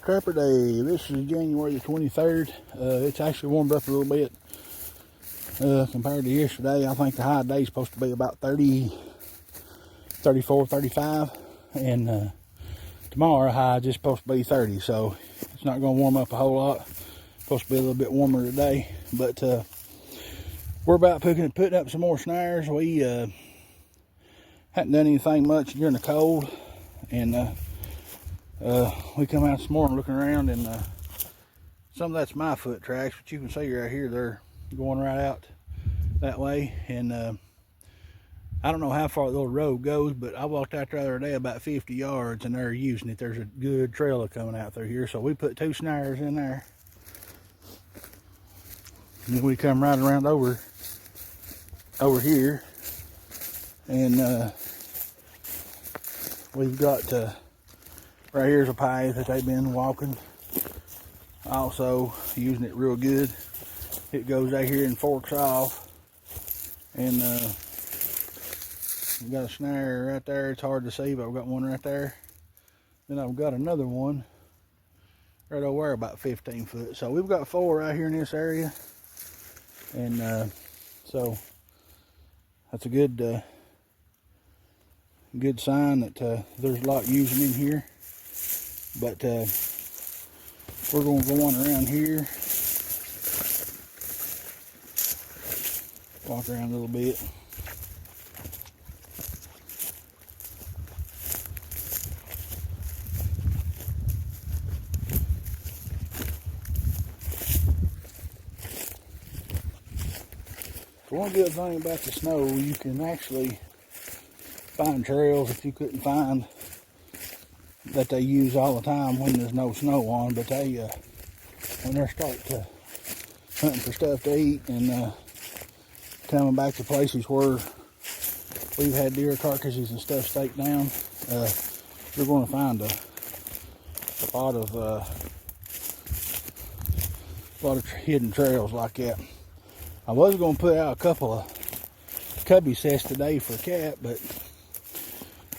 Trapper Day. This is January the 23rd. It's actually warmed up a little bit compared to yesterday. I think the high day is supposed to be about 30, 34, 35. And tomorrow high is just supposed to be 30. So it's not going to warm up a whole lot. It's supposed to be a little bit warmer today. But we're about putting up some more snares. We hadn't done anything much during the cold. And we come out this morning looking around, and some of that's my foot tracks, but you can see right here they're going right out that way. And I don't know how far the little road goes, but I walked out there the other day about 50 yards and they're using it. There's a good trail coming out through here, so we put 2 snares in there. And then we come right around over here, and we've got right here's a path that they've been walking. Also using it real good. It goes out here and forks off, and we've got a snare right there. It's hard to see, but I've got one right there. Then I've got another one right over there about 15 foot. So we've got 4 right here in this area, and so that's a good good sign that there's a lot using in here. But we're going to go on around here, walk around a little bit. So one good thing about the snow, you can actually find trails that you couldn't find that they use all the time when there's no snow on. But they when they're starting to hunting for stuff to eat and coming back to places where we've had deer carcasses and stuff staked down, you're going to find a lot of hidden trails like that. I was going to put out a couple of cubby sets today for a cat, but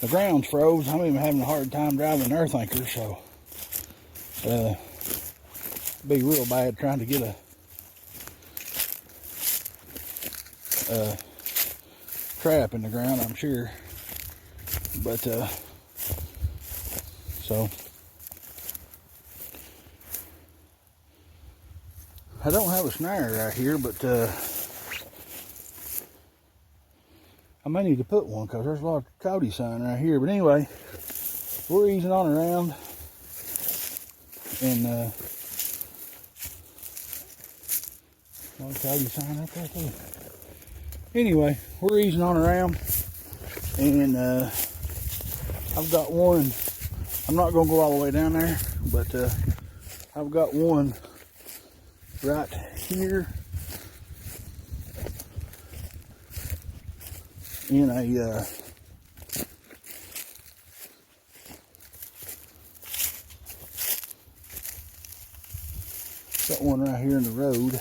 the ground's froze. I'm even having a hard time driving an earth anchor, so it'd be real bad trying to get a trap in the ground, I'm sure. But so I don't have a snare right here, but I may need to put one because there's a lot of coyote sign right here. But anyway, we're easing on around, and a lot of coyote sign right there too. Anyway, we're easing on around, and I've got one. I'm not going to go all the way down there, but I've got one right here in a got one right here in the road,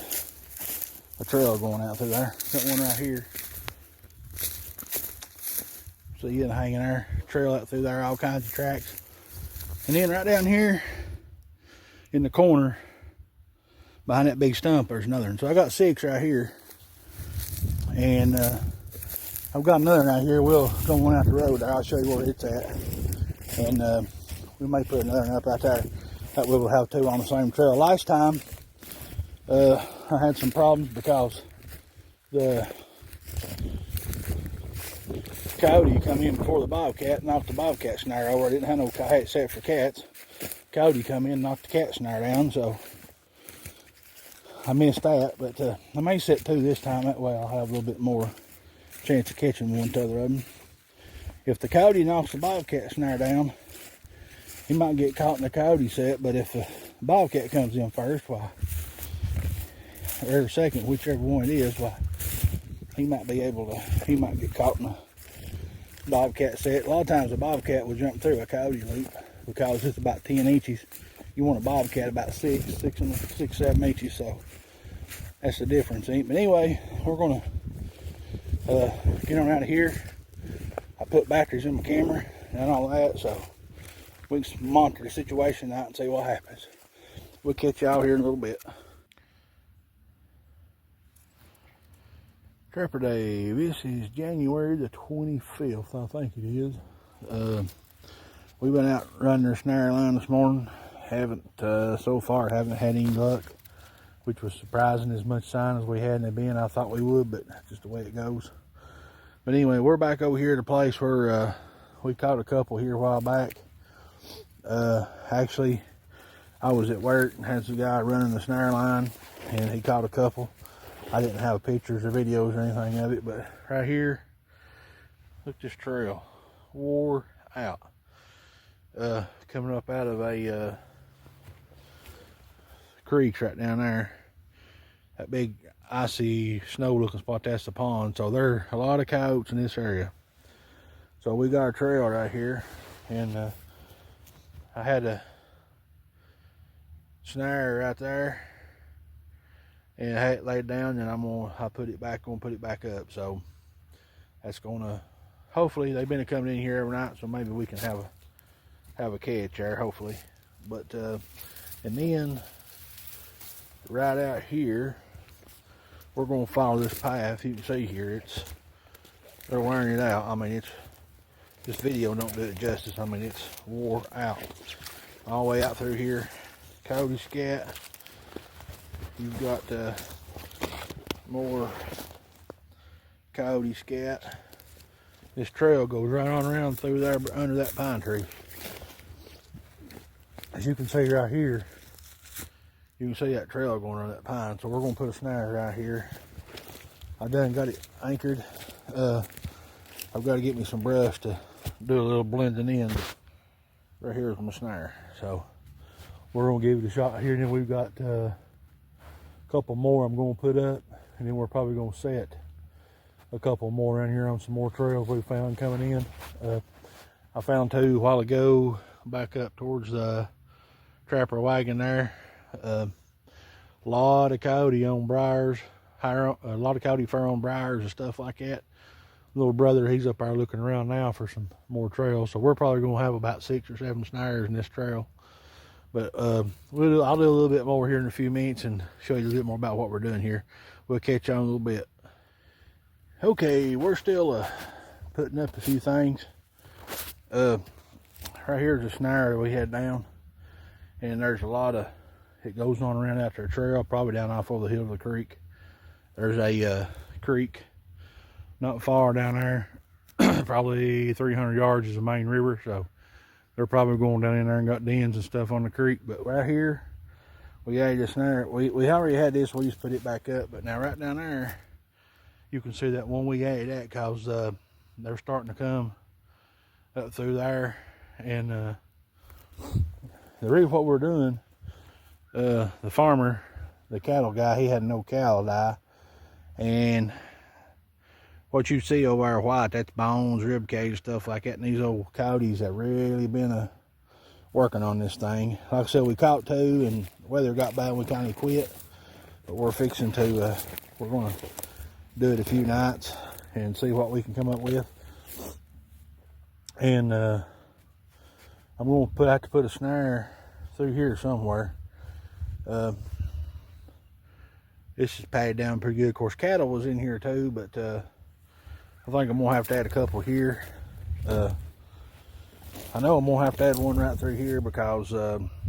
a trail going out through there. Got one right here, see it hanging there, trail out through there, all kinds of tracks. And then right down here in the corner behind that big stump, there's another one. So I got 6 right here, and I've got another right here. We'll go one out the road there. I'll show you where it's at. And we may put another one up right there. That way we'll have 2 on the same trail. Last time, I had some problems because the coyote come in before the bobcat, knocked the bobcat snare over. I didn't have no hat set for cats. Coyote come in, knocked the cat snare down, so I missed that. But I may set 2 this time. That way I'll have a little bit more chance of catching one to other of them. If the coyote knocks the bobcat snare down, he might get caught in the coyote set, but if the bobcat comes in first, why, or second, whichever one it is, why, he might get caught in a bobcat set. A lot of times a bobcat will jump through a coyote loop because it's about 10 inches. You want a bobcat about 6, 7 inches, so that's the difference. But anyway, we're gonna get on out of here. I put batteries in my camera and all that, so we can monitor the situation out and see what happens. We'll catch y'all here in a little bit. Trapper Day. This is January the 25th, I think it is. We've been out running our snare line this morning. So far haven't had any luck, which was surprising. As much sign as we had in the bin, I thought we would, but that's just the way it goes. But anyway, we're back over here at a place where we caught a couple here a while back. Actually, I was at work and had some guy running the snare line, and he caught a couple. I didn't have pictures or videos or anything of it, but right here, look at this trail, wore out. Coming up out of a creek right down there. That big icy snow looking spot, that's the pond. So there are a lot of coyotes in this area. So we got a trail right here, and I had a snare right there, and I had it laid down, and I put it back up. So that's gonna, hopefully they've been coming in here every night, so maybe we can have a catch there, hopefully. But and then right out here, we're gonna follow this path. You can see here, they're wearing it out. I mean, this video don't do it justice. I mean, it's wore out all the way out through here. Coyote scat. You've got more coyote scat. This trail goes right on around through there under that pine tree. As you can see right here, you can see that trail going around that pine. So we're gonna put a snare right here. I done got it anchored. I've got to get me some brush to do a little blending in. Right here is my snare. So we're gonna give it a shot here, and then we've got a couple more I'm gonna put up, and then we're probably gonna set a couple more around here on some more trails we found coming in. I found two a while ago back up towards the trapper wagon there. A lot of coyote on briars, a lot of coyote fur on briars and stuff like that. Little brother, he's up there looking around now for some more trails. So we're probably gonna have about 6 or 7 snares in this trail. But I'll do a little bit more here in a few minutes and show you a little bit more about what we're doing here. We'll catch you on a little bit. Okay, we're still putting up a few things. Right here's a snare that we had down, and there's a lot of it goes on around out there trail, probably down off of the hill of the creek. There's a creek not far down there, probably 300 yards is the main river, so they're probably going down in there and got dens and stuff on the creek. But right here, we added a snare. We already had this, we just put it back up, but now right down there, you can see that one we added that because they're starting to come up through there. And the reason what we're doing, the farmer, the cattle guy, he had no cow die, and what you see over there white, that's bones, rib cage, stuff like that. And these old coyotes have really been working on this thing. Like I said, we caught 2, and the weather got bad and we kind of quit, but we're fixing to we're going to do it a few nights and see what we can come up with. And I'm going to have to put a snare through here somewhere. This is padded down pretty good. Of course, cattle was in here too, but I think I'm going to have to add a couple here. I know I'm going to have to add one right through here because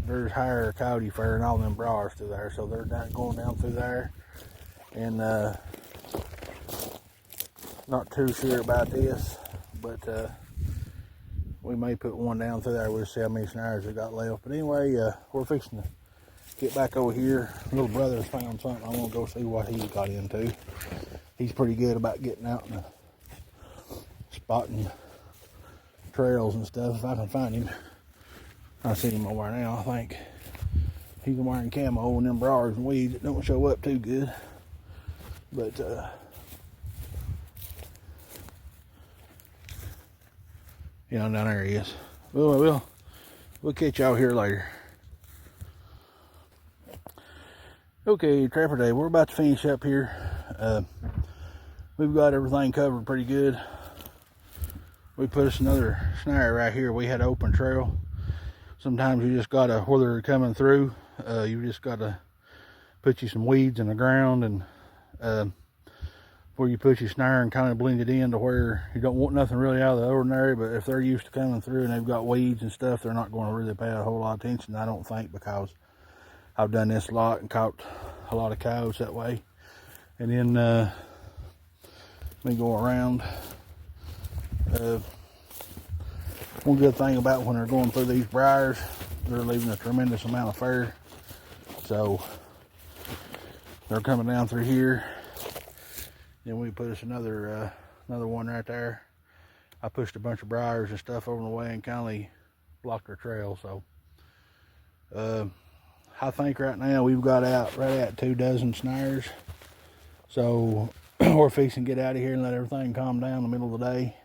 there's higher coyote fur and all them briars through there, so they're not going down through there. And not too sure about this, but we may put one down through there. We'll see how many snares we got left. But anyway, we're fixing to get back over here. Little brother's found something. I want to go see what he's got into. He's pretty good about getting out and spotting trails and stuff. If I can find him. I see him over now. I think he's wearing camo and them briars and weeds that don't show up too good. But you know, down there he is. We'll catch y'all here later. Okay, Trapper Day, we're about to finish up here. We've got everything covered pretty good. We put us another snare right here. We had an open trail, Sometimes you just gotta, whether they're coming through, you just gotta put you some weeds in the ground, and where you put your snare and kind of blend it in to where you don't want nothing really out of the ordinary. But if they're used to coming through and they've got weeds and stuff, they're not going to really pay a whole lot of attention, I don't think, because I've done this a lot and caught a lot of coyotes that way. And then let me go around. One good thing about when they're going through these briars, they're leaving a tremendous amount of fur. So they're coming down through here. Then we put us another one right there. I pushed a bunch of briars and stuff over the way and kind of blocked their trail. So I think right now we've got out right at 24 snares. So we're fixing to get out of here and let everything calm down in the middle of the day.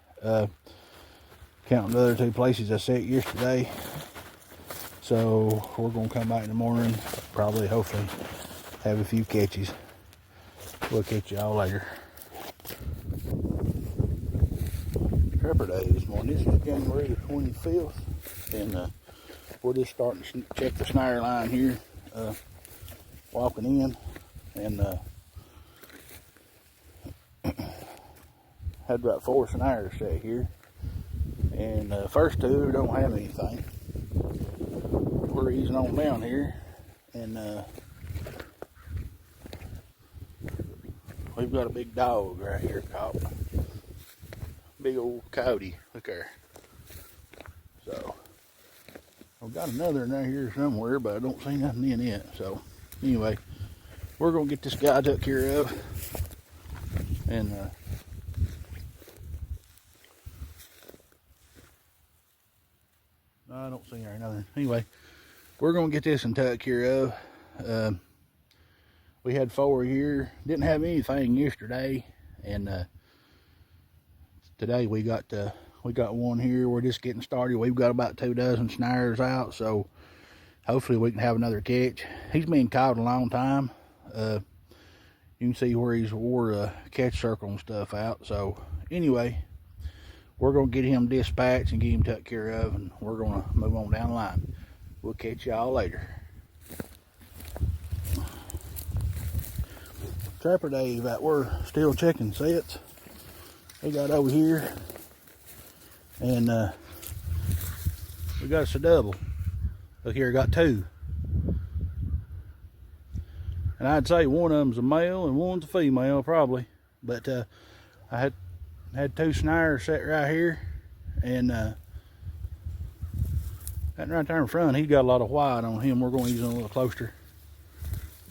Counting the other 2 places I set yesterday. So we're going to come back in the morning, probably, hopefully, have a few catches. We'll catch y'all later. Trapper Day this morning. This is January the 25th, and we're just starting to check the snare line here, walking in, and had about 4 snares set here, and the first 2 don't have anything. We're easing on down here, and we've got a big dog right here caught. Big old coyote, look there. So I've got another in there here somewhere, but I don't see nothing in it. So anyway, we're gonna get this guy took care of, and I don't see there nothing. Anyway, we're gonna get this one took care of. We had 4 here, didn't have anything yesterday, and today we got 1 here. We're just getting started. We've got about 24 snares out, so hopefully we can have another catch. He's been caught a long time. You can see where he's wore a catch circle and stuff out. So anyway, we're gonna get him dispatched and get him took care of, and we're gonna move on down the line. We'll catch y'all later. Trapper Day that we're still checking sets. We got over here, and we got us a double. Look here, I got 2. And I'd say one of them's a male and one's a female, probably. But I had 2 snares set right here, and that right there in front, he's got a lot of white on him. We're going to use him a little closer.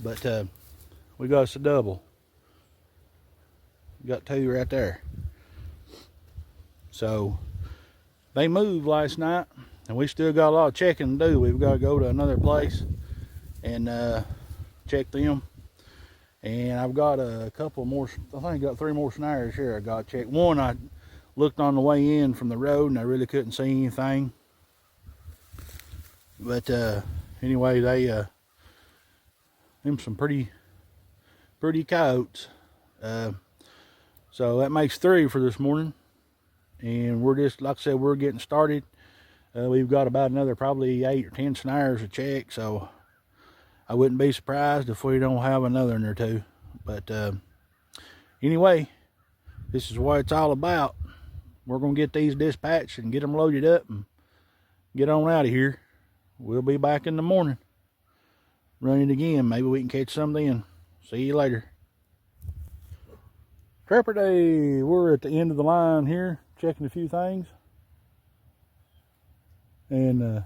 But we got us a double. We got 2 right there. So they moved last night, and we still got a lot of checking to do. We've got to go to another place and check them. And I've got a couple more, I think I got 3 more snares here I got to check. One, I looked on the way in from the road and I really couldn't see anything. But anyway, them some pretty coyotes. So that makes 3 for this morning. And we're just, like I said, we're getting started. We've got about another probably 8 or 10 snares to check, so I wouldn't be surprised if we don't have another one or 2. But anyway, this is what it's all about. We're going to get these dispatched and get them loaded up and get on out of here. We'll be back in the morning running again. Maybe we can catch some then. See you later. Trapper Day, we're at the end of the line here, checking a few things. And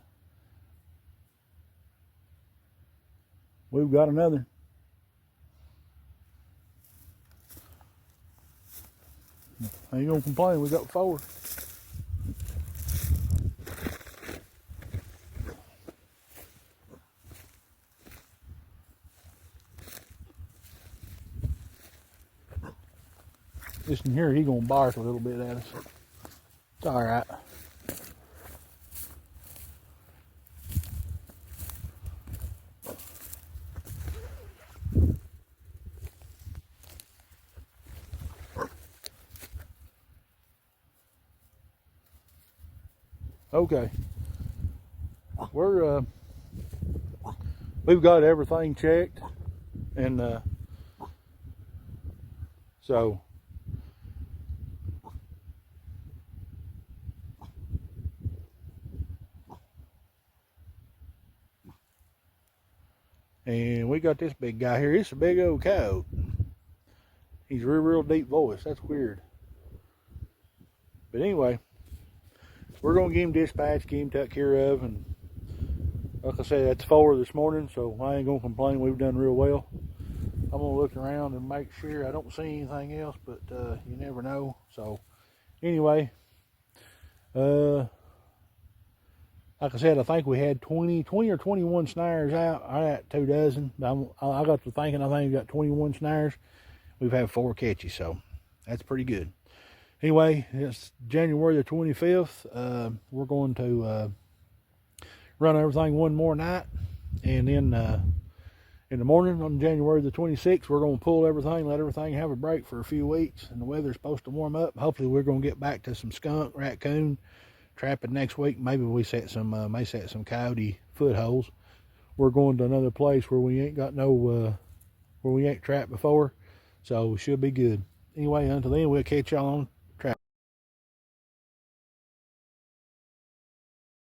we've got another. I ain't gonna complain, we got 4. This in here, he gonna bark a little bit at us. It's all right. Okay. we've got everything checked, and so and we got this big guy here. It's a big old coyote. He's real deep voice. That's weird. But anyway, we're gonna get him dispatched, get him taken care of, and like I said, that's 4 this morning, so I ain't gonna complain. We've done real well. I'm gonna look around and make sure I don't see anything else, but you never know. So anyway, like I said, I think we had 20 or 21 snares out. I got 2 dozen. I got to thinking, I think we got 21 snares. We've had 4 catches, so that's pretty good. Anyway, it's January the 25th. We're going to run everything one more night, and then in the morning on January the 26th, we're going to pull everything, let everything have a break for a few weeks, and the weather's supposed to warm up. Hopefully we're going to get back to some skunk, raccoon trapping next week. Maybe we set some may set some coyote footholds. We're going to another place where we ain't got no where we ain't trapped before, so we should be good. Anyway, until then, we'll catch y'all on